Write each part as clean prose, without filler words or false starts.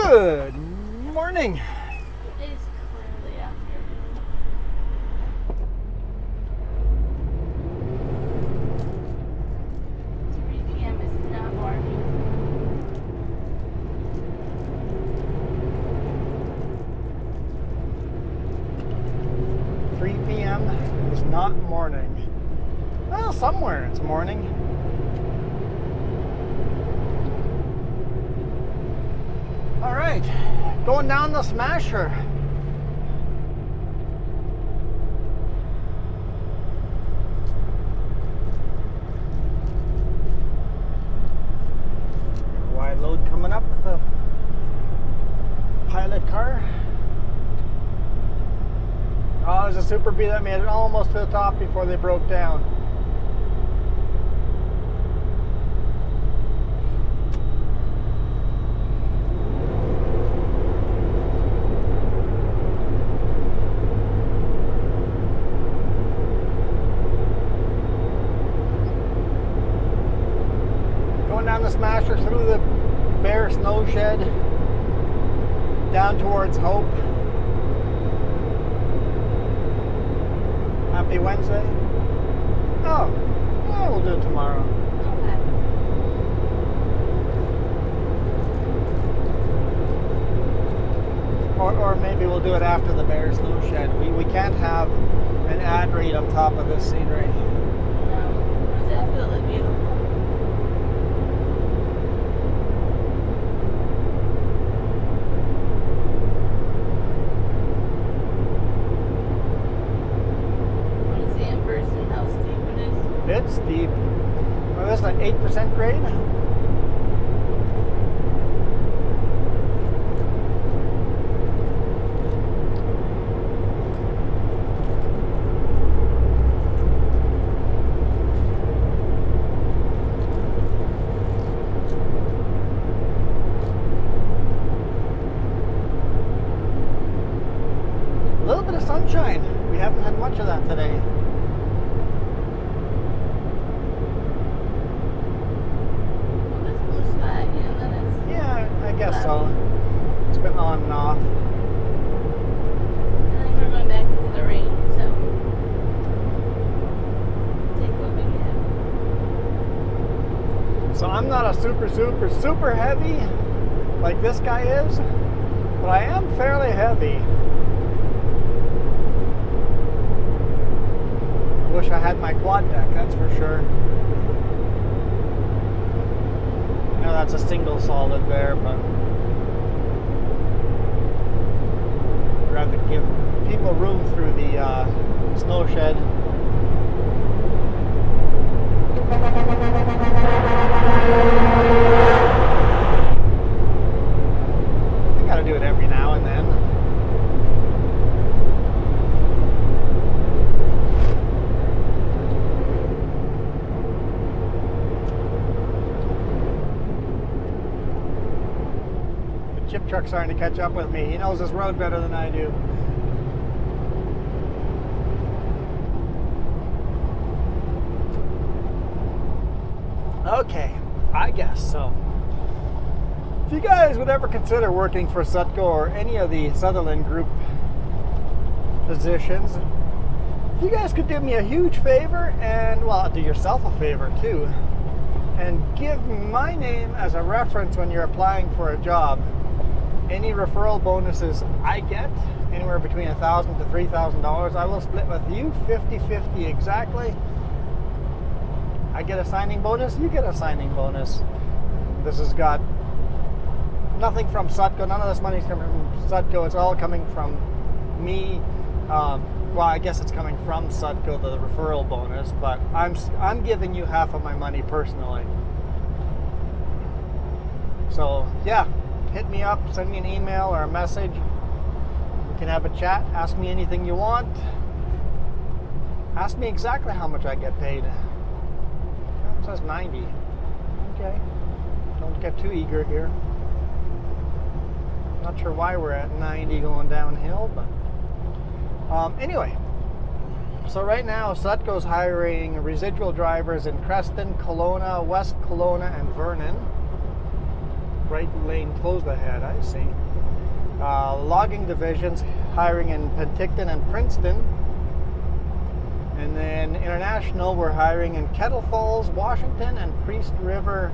Good morning. It is clearly afternoon. 3 p.m. is not morning. p.m. is not morning. Well, somewhere it's morning. All right, going down the Smasher. Wide load coming up with the pilot car. Oh, there's a Super B that made it almost to the top before they broke down. Going down the Smasher through the bare snow shed, down towards Hope. Happy Wednesday. Oh, yeah, we'll do it tomorrow. Okay. Or maybe we'll do it after the bear snow shed. We can't have an ad read on top of this scenery. No, it's absolutely beautiful. It's steep. Well, that's like 8% grade. A little bit of sunshine. We haven't had much of that today. I guess so. It's been on and off. And then we're going back into the rain, so take what we get. So I'm not a super heavy like this guy is, but I am fairly heavy. I wish I had my quad deck, that's for sure. I know that's a single solid there, but I'd rather give people room through the snow shed. I gotta do it every now and then. Chip truck's starting to catch up with me. He knows this road better than I do. Okay, I guess so. If you guys would ever consider working for Sutco or any of the Sutherland Group positions, if you guys could do me a huge favor, and well, do yourself a favor too, and give my name as a reference when you're applying for a job. Any referral bonuses I get, anywhere between $1,000 to $3,000, I will split with you 50-50 exactly. I get a signing bonus, you get a signing bonus. This has got nothing from Sutco, none of this money's coming from Sutco, it's all coming from me. Well, I guess it's coming from Sutco, the referral bonus, but I'm giving you half of my money personally. So, yeah. Hit me up, send me an email or a message. We can have a chat. Ask me anything you want. Ask me exactly how much I get paid. It says 90. Okay. Don't get too eager here. Not sure why we're at 90 going downhill, but anyway. So right now, Sutco's hiring residual drivers in Creston, Kelowna, West Kelowna, and Vernon. right lane closed ahead. I see. Logging divisions hiring in Penticton and Princeton. And then international, we're hiring in Kettle Falls, Washington, and Priest River,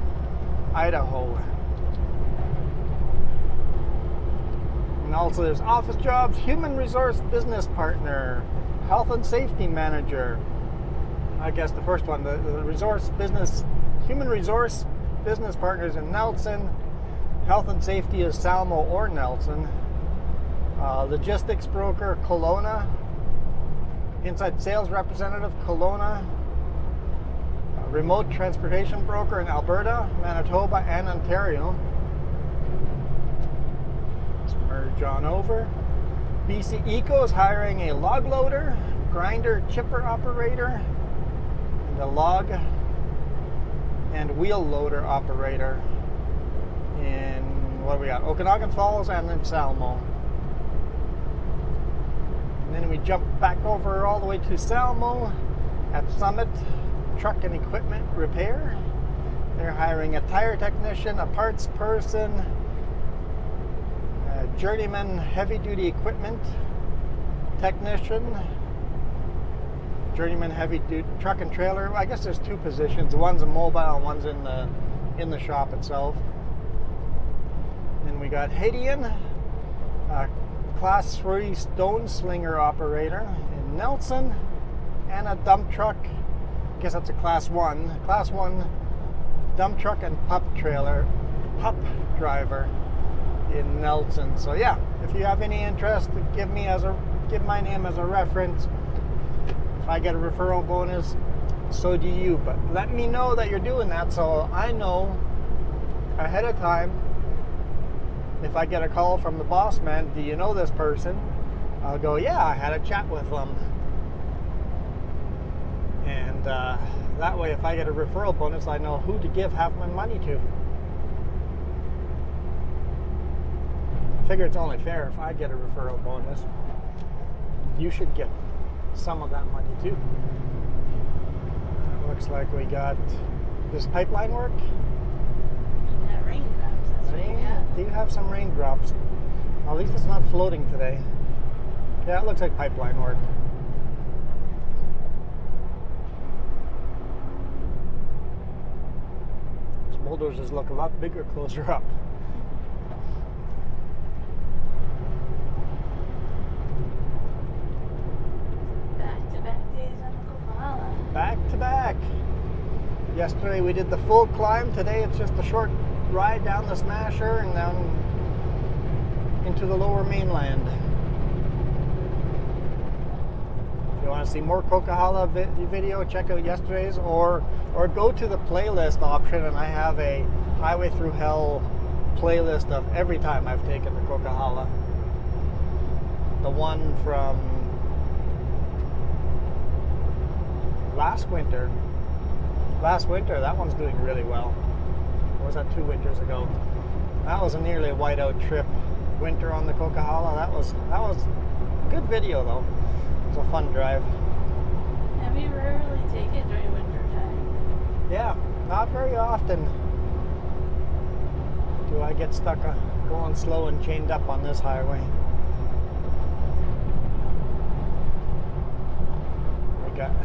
Idaho. And also there's office jobs, human resource business partner, health and safety manager. I guess the first one, the human resource business partners in Nelson. Health and safety is Salmo or Nelson. Logistics broker, Kelowna. Inside sales representative, Kelowna. Remote transportation broker in Alberta, Manitoba, and Ontario. Let's merge on over. BC Eco is hiring a log loader, grinder, chipper operator, and a log and wheel loader operator in, what do we got? Okanagan Falls and then Salmo. And then we jump back over all the way to Salmo at Summit Truck and Equipment Repair. They're hiring a tire technician, a parts person, a journeyman heavy duty equipment technician, journeyman heavy duty truck and trailer. I guess there's two positions. One's a mobile and one's in the shop itself. Then we got Haitian, Class 3 stone slinger operator in Nelson, and a dump truck. I guess that's a Class 1 dump truck and pup driver in Nelson. So yeah, if you have any interest, give my name as a reference. If I get a referral bonus, so do you. But let me know that you're doing that so I know ahead of time. If I get a call from the boss man, do you know this person? I'll go, yeah, I had a chat with them. And that way, if I get a referral bonus, I know who to give half my money to. I figure it's only fair if I get a referral bonus. You should get some of that money too. Looks like we got this pipeline work. That raindrops, that's what you got. Do you have some raindrops? At least it's not floating today. Yeah, it looks like pipeline work. These bulldozers look a lot bigger closer up. Back-to-back days on Coquihalla. Back to back. Yesterday we did the full climb. Today it's just a short ride down the Smasher and down into the lower mainland. If you want to see more Coquihalla video, check out yesterday's or go to the playlist option, and I have a Highway Through Hell playlist of every time I've taken the Coquihalla. The one from last winter, that one's doing really well. Or was that 2 winters ago? That was a nearly whiteout trip. Winter on the Coquihalla. That was a good video though. It was a fun drive. Yeah, we rarely take it during winter time. Yeah, not very often do I get stuck going slow and chained up on this highway.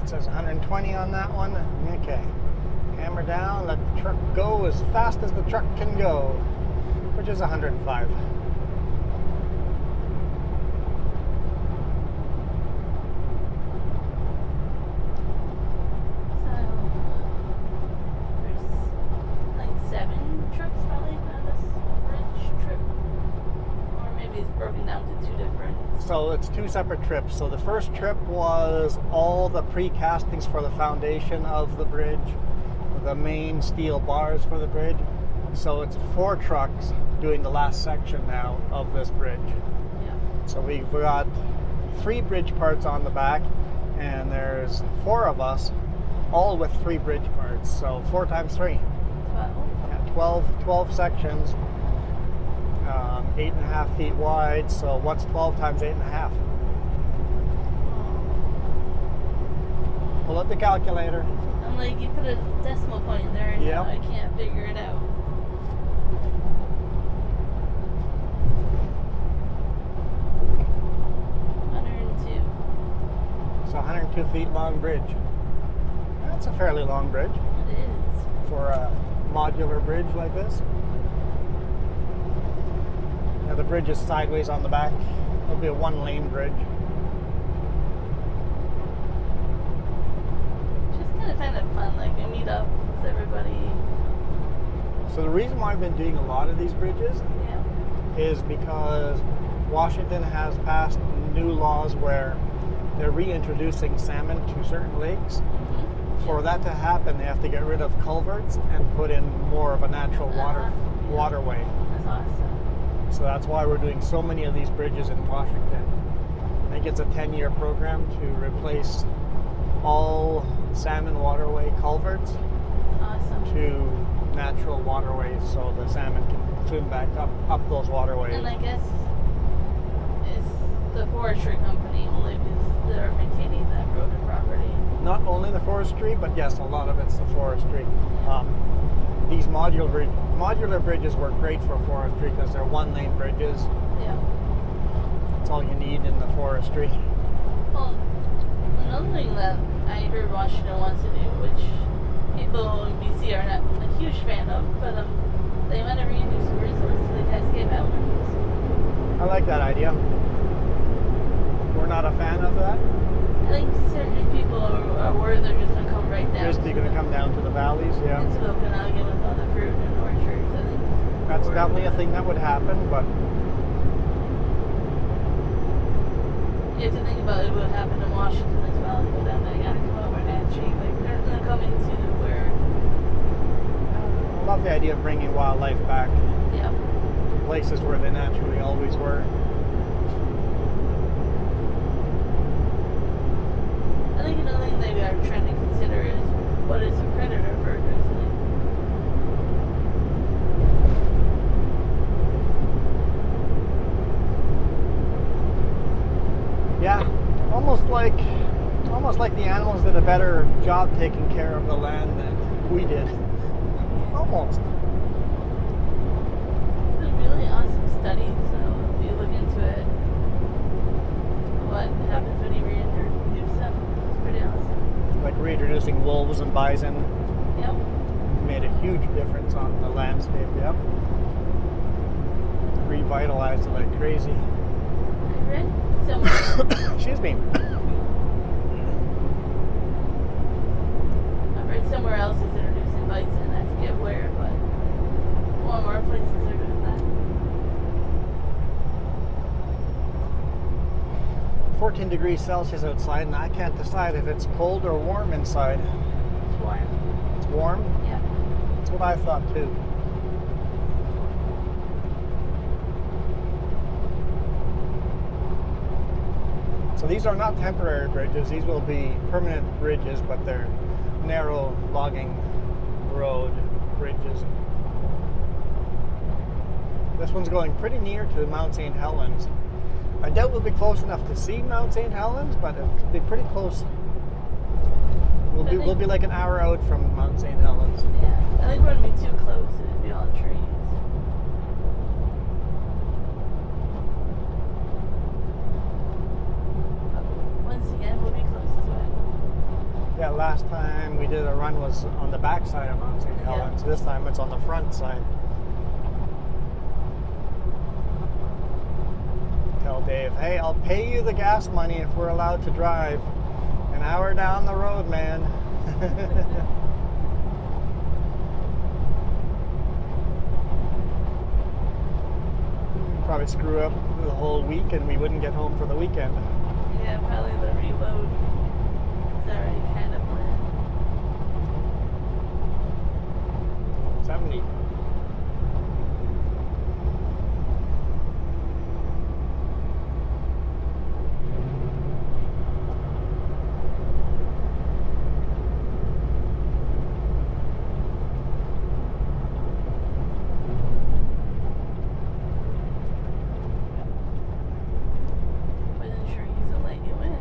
It says 120 on that one. Okay. Hammer down, let the truck go as fast as the truck can go, which is 105. So, there's like 7 trips probably on this bridge trip. Or maybe it's broken down to 2 different. So it's 2 separate trips. So the first trip was all the pre-castings for the foundation of the bridge, the main steel bars for the bridge. So it's 4 trucks doing the last section now of this bridge. Yeah. So we've got 3 bridge parts on the back, and there's 4 of us, all with 3 bridge parts. So 4 times 3. 12. Yeah, 12 sections. 8.5 feet wide, so what's 12 times 8.5? Pull up the calculator. I'm like, you put a decimal point there and Yep. now I can't figure it out. a 102 feet long bridge. That's a fairly long bridge It is. for a modular bridge like this. Now the bridge is sideways on the back. It'll be a one-lane bridge. Just kind of fun, like we meet up with everybody. So the reason why I've been doing a lot of these bridges Yeah. is because Washington has passed new laws where they're reintroducing salmon to certain lakes. Mm-hmm. For that to happen, they have to get rid of culverts and put in more of a natural Yeah. waterway. That's awesome. So that's why we're doing so many of these bridges in Washington. I think it's a 10-year program to replace all salmon waterway culverts That's awesome. to natural waterways so the salmon can swim back up those waterways. And I guess it's the forestry company only because they're maintaining that road and property. Not only the forestry, but yes, a lot of it's the forestry. These modular bridges work great for forestry because they're one-lane bridges. Yeah. That's all you need in the forestry. Well, another thing that I heard Washington wants to do, which people in BC are not a huge fan of, but they want to reintroduce grizzlies to the Cascade Mountains. I like that idea. We're not a fan of that. I think certain people are worried they're just going to come right down. Grizzly going to come down to the valleys, yeah. Into Coquihalla with all the fruit and orchards. I think That's we're definitely a worried thing that would happen, but you have to think about it would happen in Washington as well. You go down there, you gotta come over and actually, like, they're gonna come into where, I love the idea of bringing wildlife back yeah, to places where they naturally always were. I think another thing they are trying to consider is what is a predator for a grizzly. Yeah, almost like the animals did a better job taking care of the land than we did. Almost. It's a really awesome study, so if you look into it, what happens when you reintroduce them, it's pretty awesome. Like reintroducing wolves and bison Yep. made a huge difference on the landscape, yep. Revitalized it like crazy. I read somewhere, Excuse me. I read somewhere else is introducing bison, I forget where, but more and more places are doing that. 14 degrees Celsius outside, and I can't decide if it's cold or warm inside. It's warm. It's warm? Yeah. That's what I thought too. So these are not temporary bridges. These will be permanent bridges, but they're narrow logging road bridges. This one's going pretty near to Mount St. Helens. I doubt we'll be close enough to see Mount St. Helens, but it'll be pretty close. We'll be like an hour out from Mount St. Helens. Yeah. I think we're gonna be too close. It'd be all trees. But once again, we'll be close to it. Yeah, last time we did a run was on the back side of Mount St. Yeah. Helens. This time it's on the front side. Tell Dave, hey, I'll pay you the gas money if we're allowed to drive an hour down the road, man. Probably screw up the whole week and we wouldn't get home for the weekend. Yeah, probably the reload is already kind of planned. 70. Wasn't sure he's gonna let you in.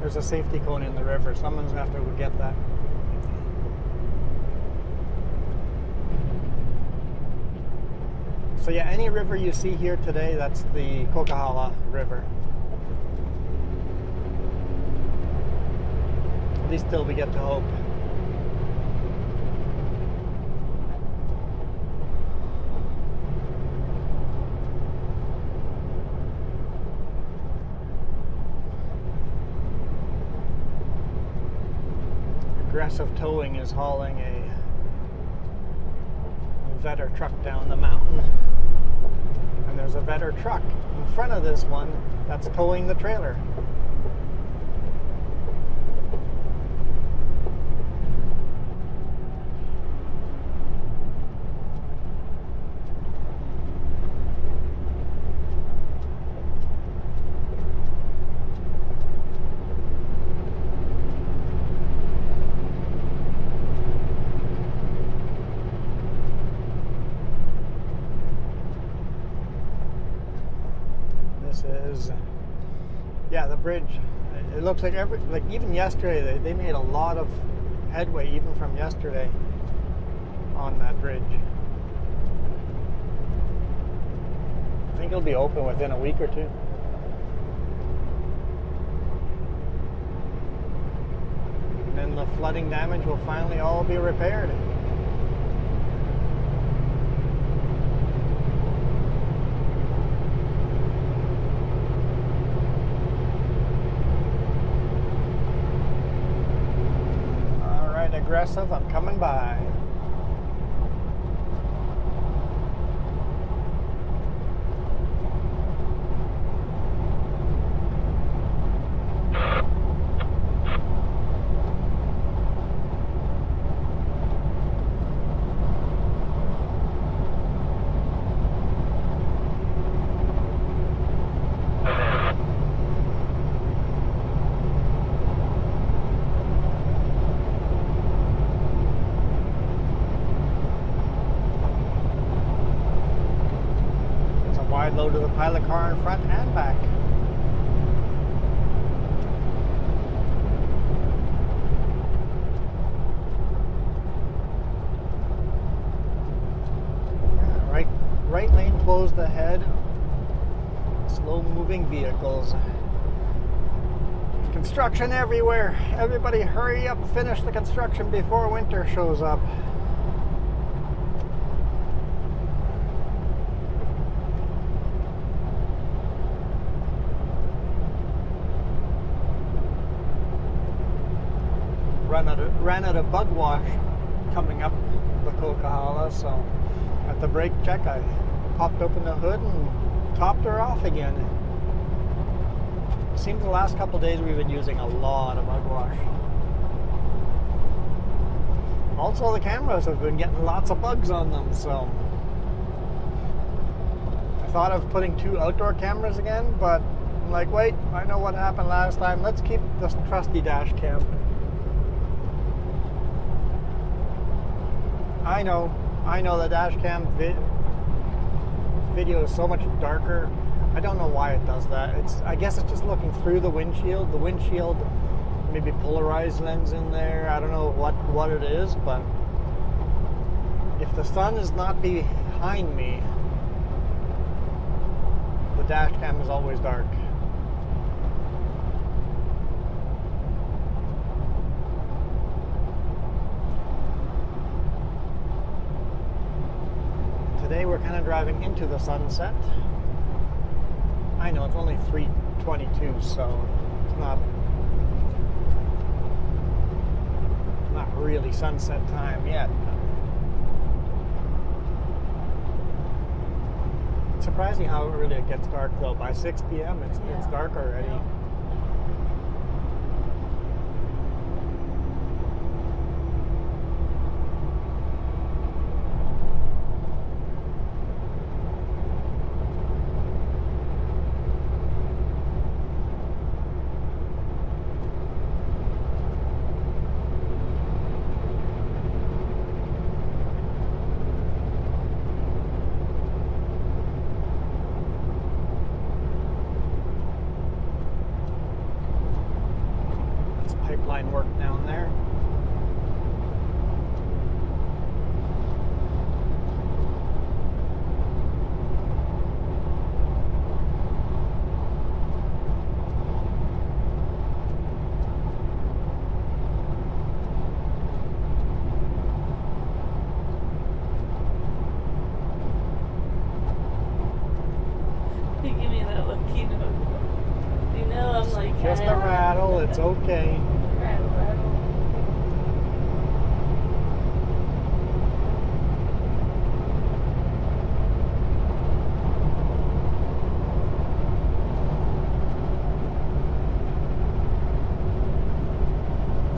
There's a safety cone in the river. Someone's gonna have to go get that. So yeah, any river you see here today, that's the Coquihalla River. At least till we get to Hope. Aggressive Towing is hauling a Vetter truck down the mountain. And there's a Vetter truck in front of this one that's towing the trailer. Yeah, the bridge. It looks like even yesterday they made a lot of headway even from yesterday on that bridge. I think it'll be open within a week or two. And then the flooding damage will finally all be repaired. Aggressive, I'm coming by. Load of the pilot car in front and back. Yeah, right lane closed ahead. Slow moving vehicles. Construction everywhere. Everybody hurry up, finish the construction before winter shows up. Ran out of bug wash coming up the Coquihalla, so at the brake check I popped open the hood and topped her off again. It seems the last couple of days we've been using a lot of bug wash. Also the cameras have been getting lots of bugs on them, so I thought of putting 2 outdoor cameras again, but I'm like, wait, I know what happened last time. Let's keep this trusty dash cam. I know the dash cam video is so much darker. I don't know why it does that. I guess it's just looking through the windshield. The windshield, maybe polarized lens in there. I don't know what it is, but if the sun is not behind me, the dash cam is always dark. Today we're kind of driving into the sunset. I know it's only 3:22, so it's not really sunset time yet. It's surprising how early it gets dark though. By 6 p.m. it's dark already. Yeah. okay. Rattle, rattle.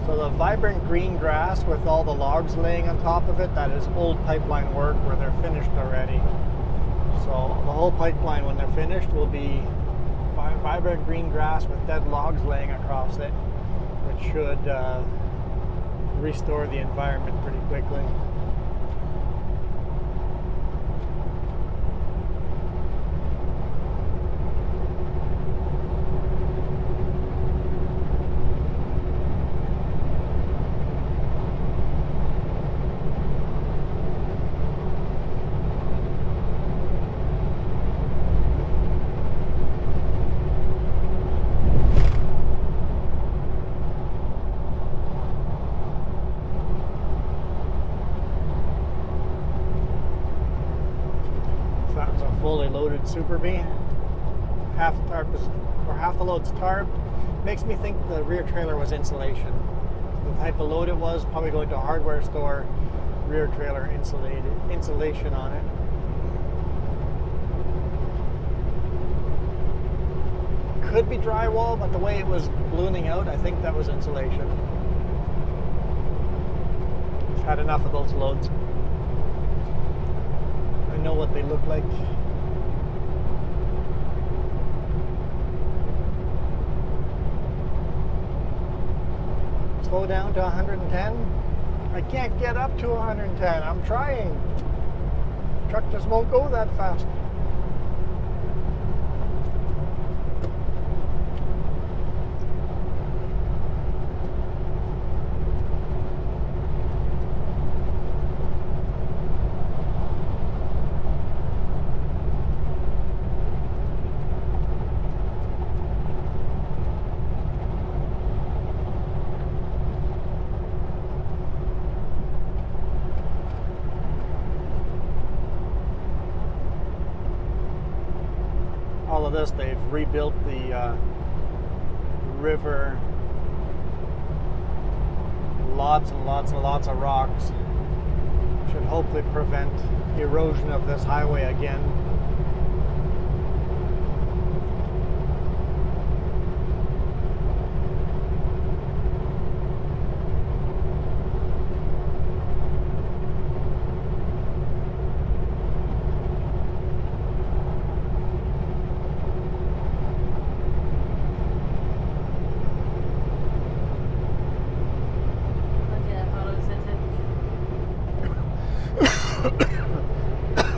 So the vibrant green grass with all the logs laying on top of it, that is old pipeline work where they're finished already. So the whole pipeline, when they're finished, will be vibrant green grass with dead logs laying across it, which should restore the environment pretty quickly. That was a fully loaded Super B. Half the tarp is, or half the load's tarp. Makes me think the rear trailer was insulation. The type of load it was, probably going to a hardware store. Rear trailer insulation on it. Could be drywall, but the way it was ballooning out, I think that was insulation. I've had enough of those loads. I know what they look like. Slow down to 110. I can't get up to 110. I'm trying. Truck just won't go that fast. All of this, they've rebuilt the river. Lots and lots and lots of rocks. Should hopefully prevent erosion of this highway again.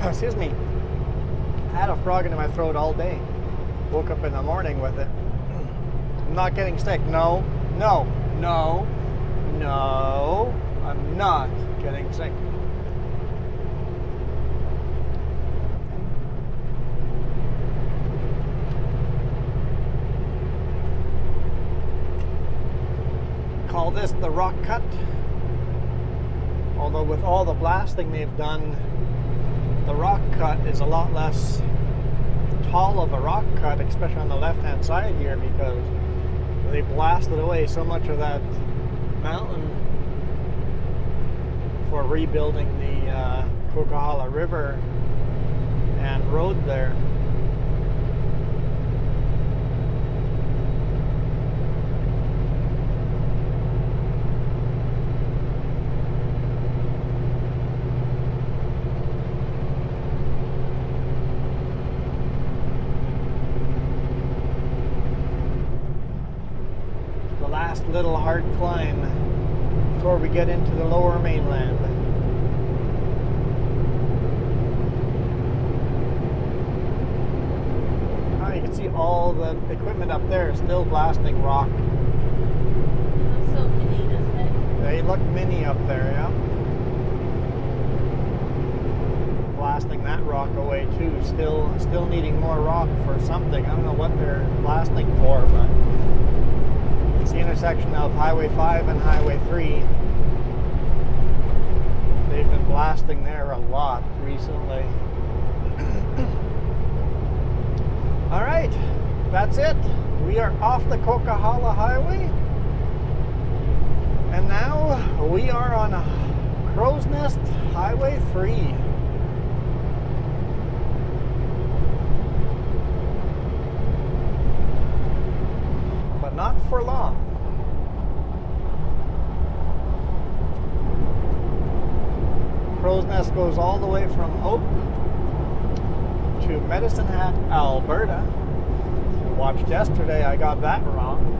Excuse me. I had a frog in my throat all day. Woke up in the morning with it. I'm not getting sick. No, no, no, no. I'm not getting sick. Call this the rock cut. Although with all the blasting they've done, the rock cut is a lot less tall of a rock cut, especially on the left-hand side here, because they blasted away so much of that mountain for rebuilding the Coquihalla River and road there. Little hard climb before we get into the lower mainland. Oh, you can see all the equipment up there still blasting rock. It looks so mini, doesn't it? They look mini up there, yeah. Blasting that rock away too. Still needing more rock for something. I don't know what they're blasting for, but it's the intersection of Highway 5 and Highway 3. They've been blasting there a lot recently. Alright, that's it. We are off the Coquihalla Highway. And now we are on Crow's Nest Highway 3. But not for long. Crow's Nest goes all the way from Hope to Medicine Hat, Alberta. Watched yesterday, I got that wrong.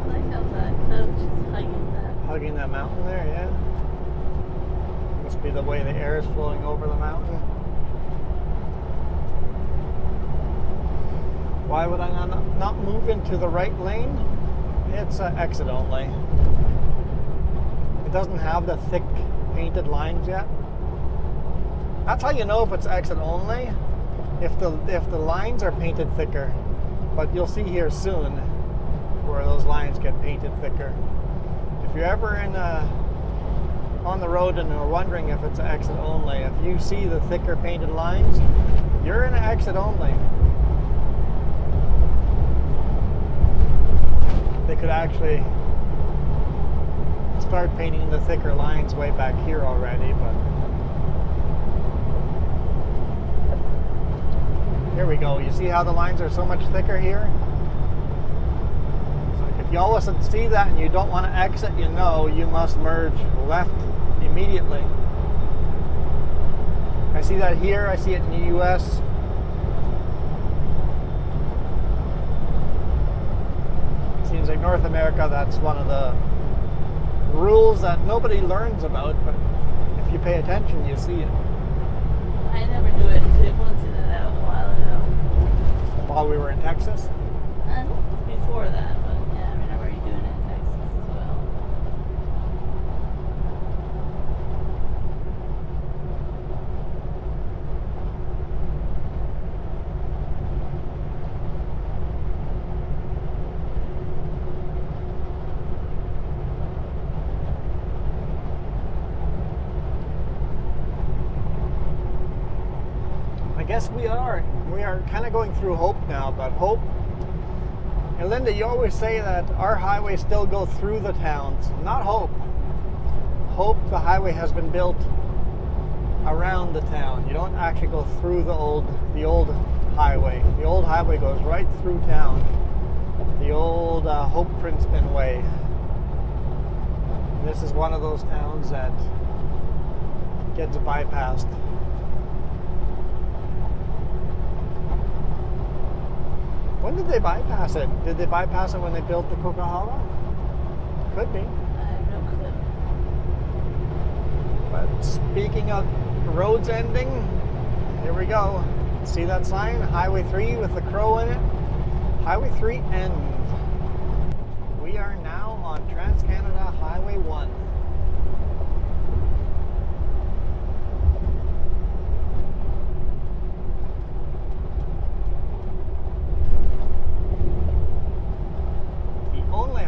I like how that coach is hugging that. Hugging that mountain there, yeah. Must be the way the air is flowing over the mountain. Why would I not move into the right lane? It's exit only. It doesn't have the thick painted lines yet. That's how you know if it's exit only, if the lines are painted thicker. But you'll see here soon where those lines get painted thicker. If you're ever on the road and are wondering if it's exit only, if you see the thicker painted lines, you're in exit only. They could actually start painting the thicker lines way back here already, but here we go. You see how the lines are so much thicker here? So if you always see that and you don't want to exit, you know you must merge left immediately. I see that here, I see it in the US. Seems like North America, that's one of the rules that nobody learns about, but if you pay attention, you see it. I never knew it until I pointed it out a while ago. While we were in Texas? And before that, but yeah, I remember you doing it in Texas as well. I guess we are kind of going through Hope now, but Hope, and Linda, you always say that our highways still go through the towns. Not Hope. Hope, the highway has been built around the town. You don't actually go through the old highway. The old highway goes right through town. The old Hope Princeton Way. And this is one of those towns that gets bypassed. When did they bypass it? Did they bypass it when they built the Coquihalla? Could be. I have no clue. But speaking of roads ending, here we go. See that sign? Highway 3 with the crow in it? Highway 3 end. We are now on TransCanada Highway 1.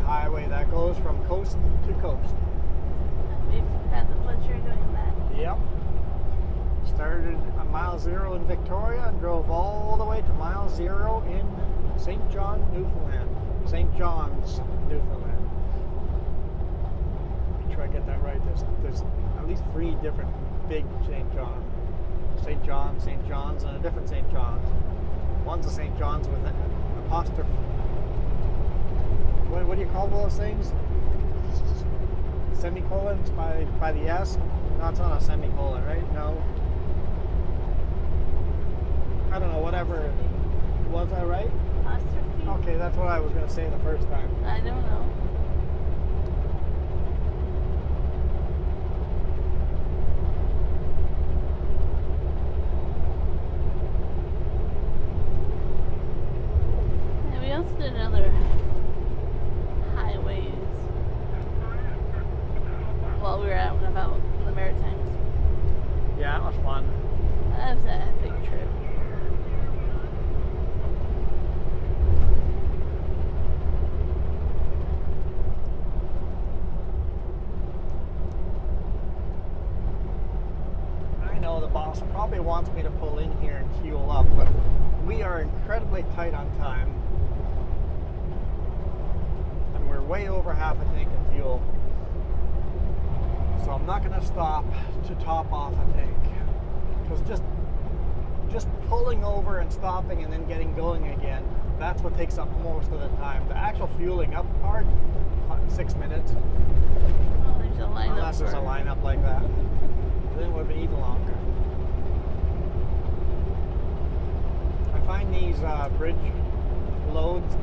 Highway that goes from coast to coast. We've had the pleasure of doing that. Yep. Started at mile 0 in Victoria and drove all the way to mile 0 in St. John, Newfoundland. St. John's, Newfoundland. Let me try to get that right. There's at least 3 different big St. John. St. John, St. John's, and a different St. John's. One's a St. John's with an apostrophe. What do you call those things? Semicolons by the S? No, it's not a semicolon, right? No. I don't know, whatever. Was I right? Apostrophe? Okay, that's what I was going to say the first time. I don't know. And we also did another highways while we were out and about in the Maritimes. Yeah, that was fun. That was an epic trip. boss probably wants me to pull in here and fuel up, but we are incredibly tight on time. And we're way over half a tank of fuel. So I'm not going to stop to top off a tank. Because just pulling over and stopping and then getting going again, that's what takes up most of the time. The actual fueling up part, 6 minutes. Oh, there's a lineup. Unless there's a lineup like that. Then it would have been even longer. I find these bridge loads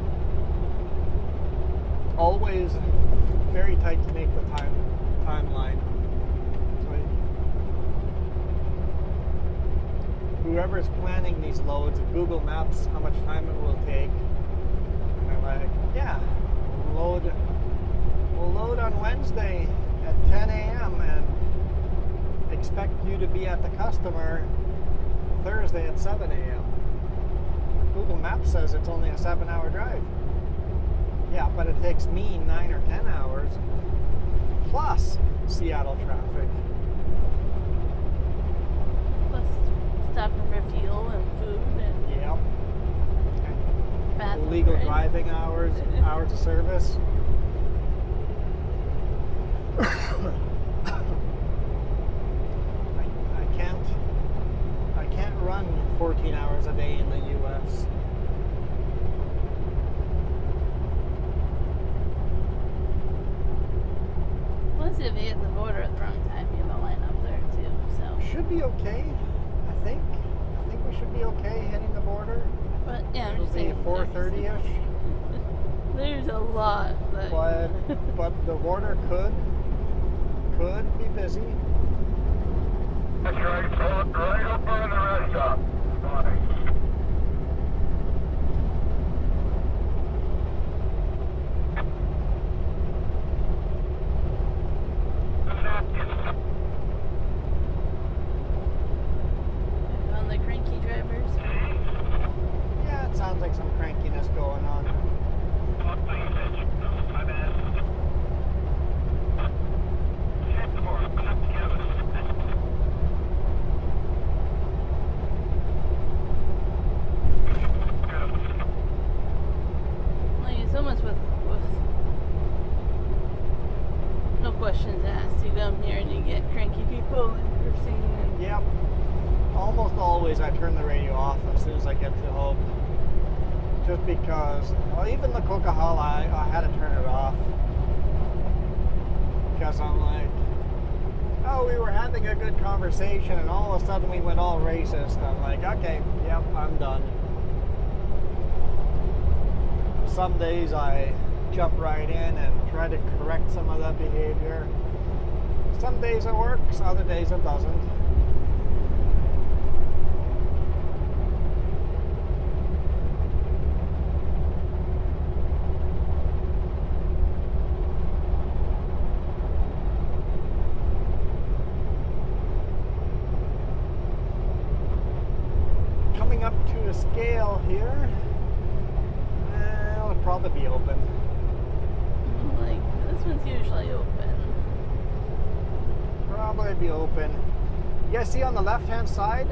always very tight to make the timeline. So whoever's planning these loads, Google Maps how much time it will take. And they're like, yeah, we'll load on Wednesday at 10 a.m. and expect you to be at the customer Thursday at 7 a.m. Google Maps says it's only a 7-hour drive. Yeah, but it takes me 9 or 10 hours plus Seattle traffic. Plus stopping for fuel and food and Yep. bathroom Illegal break. driving hours, hours of service. I can't run 14 hours a day in the U.S. Plus, if you hit the border at the wrong time, you have a line up there too. So, Should be okay, I think. I think we should be okay hitting the border. but yeah, I'm It'll just be saying. 4:30ish. There's a lot. That, But the border could be busy. That's right, pull right up on the rest stop. Fine. on the cranky drivers. Yeah, it sounds like some crankiness going on. My bad. Like it's almost with no questions asked. You come here and you get cranky people and cursing and Yep. Almost always I turn the radio off as soon as I get to home. Just because, well, even the Coquihalla, I had to turn it off. Because I'm like, oh, we were having a good conversation and all of a sudden we went all racist. I'm like, okay, yep, I'm done. Some days I jump right in and try to correct some of that behavior. Some days it works, other days it doesn't. Coming up to a scale here, it'll probably be open. like this one's usually open. Probably be open. You guys see on the left-hand side?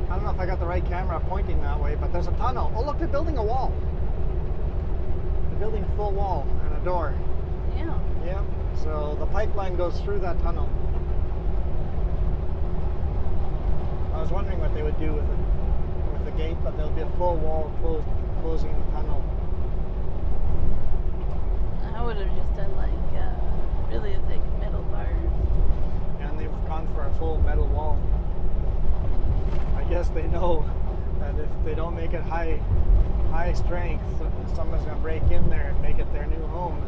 I don't know if I got the right camera pointing that way, but there's a tunnel. Oh, look, they're building a wall. They're building a full wall and a door. Yeah. Yep. So the pipeline goes through that tunnel. I was wondering what they would do with the gate, but there'll be a full wall closing the tunnel. I would have just done like really a thick metal bar. And they've gone for a full metal wall. I guess they know that if they don't make it high strength, someone's gonna break in there and make it their new home.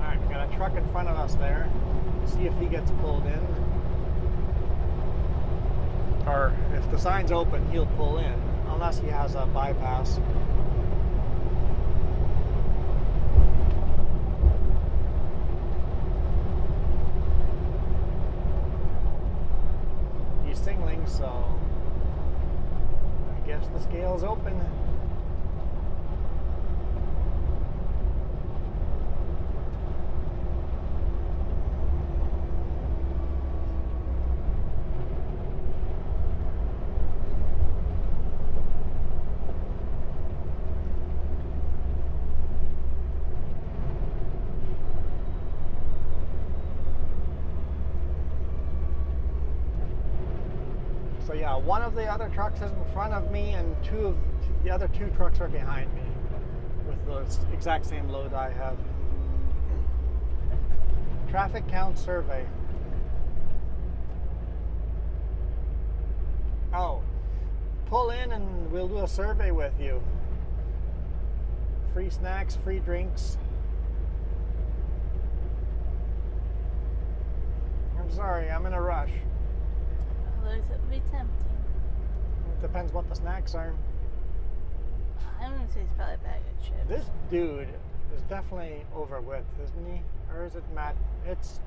Alright, we got a truck in front of us there. See if he gets pulled in. Or if the sign's open, he'll pull in, unless he has a bypass. He's singling, so I guess the scale's open. One of the other trucks is in front of me, and the other two trucks are behind me with the exact same load I have. Traffic count survey. Oh, pull in and we'll do a survey with you. Free snacks, free drinks. I'm sorry, I'm in a rush. Otherwise it would be tempting. It depends what the snacks are. I'm gonna say it's probably a bag of chips. This dude is definitely over with, isn't he? Or is it Matt? It's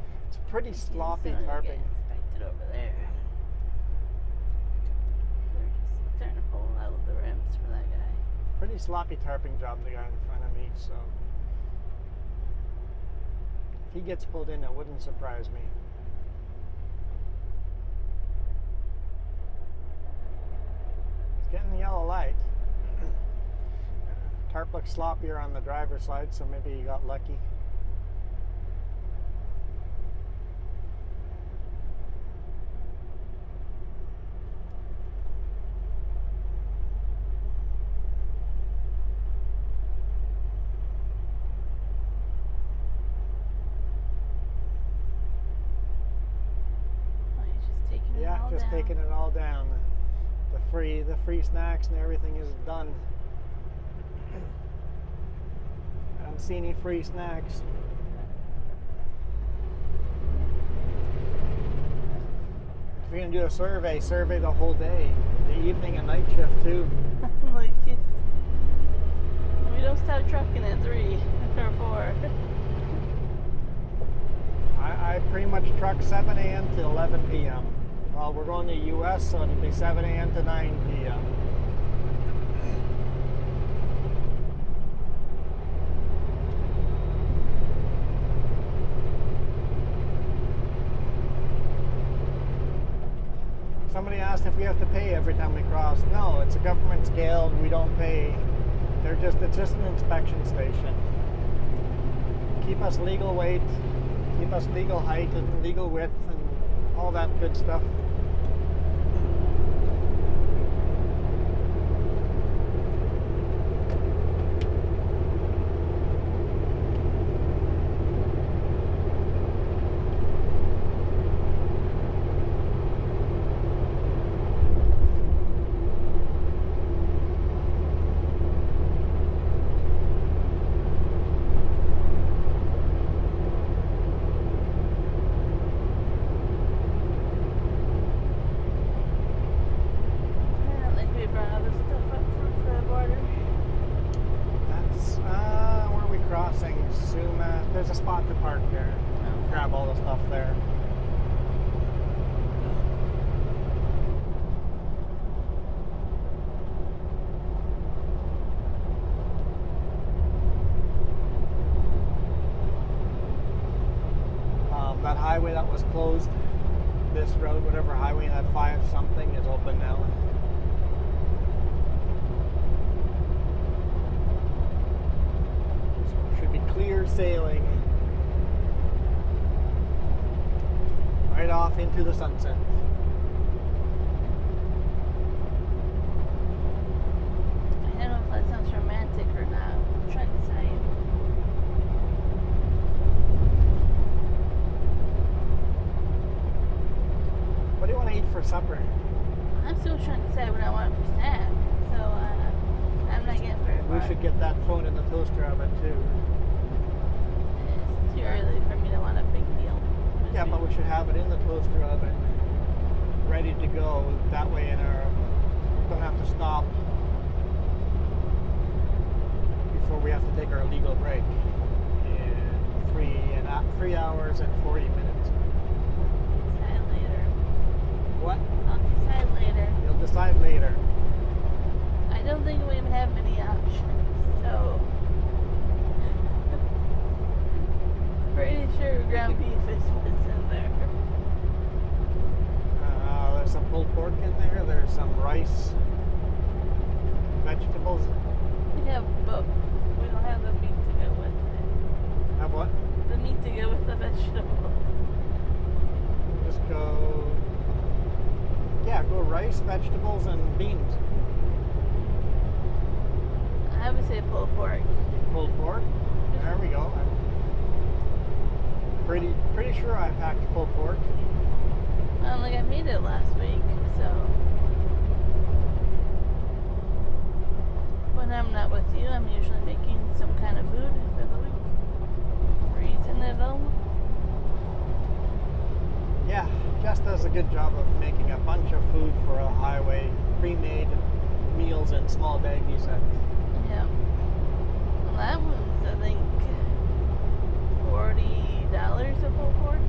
pretty sloppy He's starting to tarping. get inspected over there. They're just starting to pull out the rims for that guy. Pretty sloppy tarping job, the guy in front of me, so if he gets pulled in, it wouldn't surprise me. He's getting the yellow light. Tarp looks sloppier on the driver's side, so maybe he got lucky. Yeah, just taking it all down. The free snacks and everything is done. I don't see any free snacks. If you're gonna do a survey the whole day, the evening and night shift too. Like, we don't stop trucking at 3 or 4. I pretty much truck 7 a.m. to 11 p.m. Well, we're going to the U.S., so it'll be 7 a.m. to 9 p.m. Somebody asked if we have to pay every time we cross. No, it's a government scale. We don't pay. It's just an inspection station. Keep us legal weight, keep us legal height and legal width and all that good stuff. There's a spot to park there. Grab all the stuff there. That highway that was closed, this road, whatever highway had 5 something, is open now. Should be clear sailing right off into the sunset. I don't know if that sounds romantic or not. I'm trying to decide. What do you want to eat for supper? I'm still trying to decide what I want for snack. So I'm not getting very far. We should get that phone in the toaster oven too. It's too early for me to want a big meal. Yeah, but we should have it in the toaster oven, ready to go. That way, don't have to stop before we have to take our legal break in 3 hours and 40 minutes. Decide later. What? I'll decide later. You'll decide later. I don't think we have many options, so pretty sure ground beef is in there. There's some pulled pork in there. There's some rice, vegetables. We have both. We don't have the meat to go with it. Have what? The meat to go with the vegetable. Just go. Yeah, go rice, vegetables, and beans. I would say pulled pork. Pulled pork. There we go. I'm pretty sure I packed pulled pork. Like I made it last week, so when I'm not with you, I'm usually making some kind of food for the week. We're eating at home. Yeah, Jess does a good job of making a bunch of food for a highway, pre-made meals in small baggies. Yeah. Well, that was, I think, $40 a pulled pork.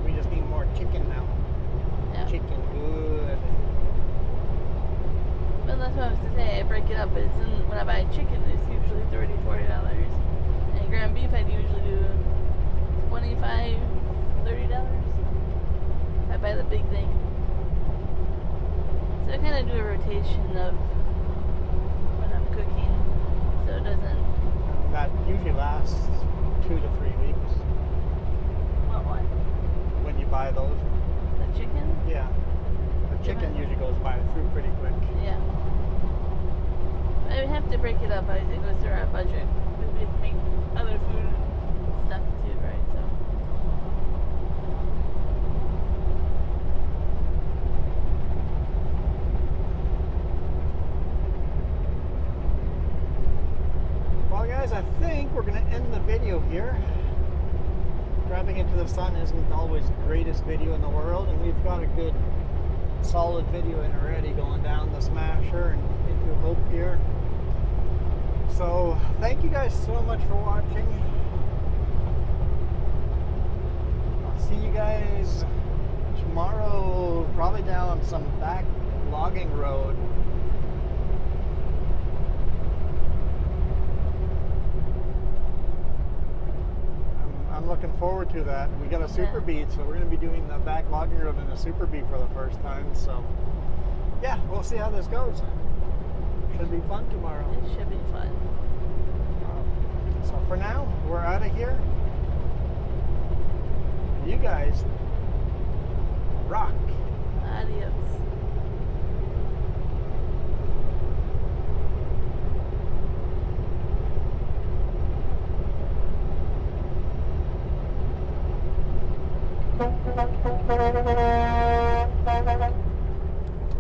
We just need more chicken now. Yeah. Chicken, good. But that's what I was to say. I break it up. When I buy chicken, it's usually $30, $40. And ground beef, I'd usually do $25, $30. If I buy the big thing. So I kind of do a rotation of when I'm cooking, so it doesn't. That usually lasts 2 to 3 weeks What? when you buy those. The chicken? Yeah. The chicken usually goes by through pretty quick. Yeah. I would have to break it up as it goes through our budget. Because we have to make other food stuff too, right? So. Well, guys, I think we're going to end the video here. Driving into the sun isn't always the greatest video in the world, and we've got a good solid video in already going down the Smasher and into Hope here. So thank you guys so much for watching. I'll see you guys tomorrow, probably down some back logging road. I'm looking forward to that. We got a super beat, so we're going to be doing the back logging road in a super beat for the first time. So yeah, we'll see how this goes. Should be fun tomorrow. It should be fun. So for now, we're out of here. You guys rock. Adios.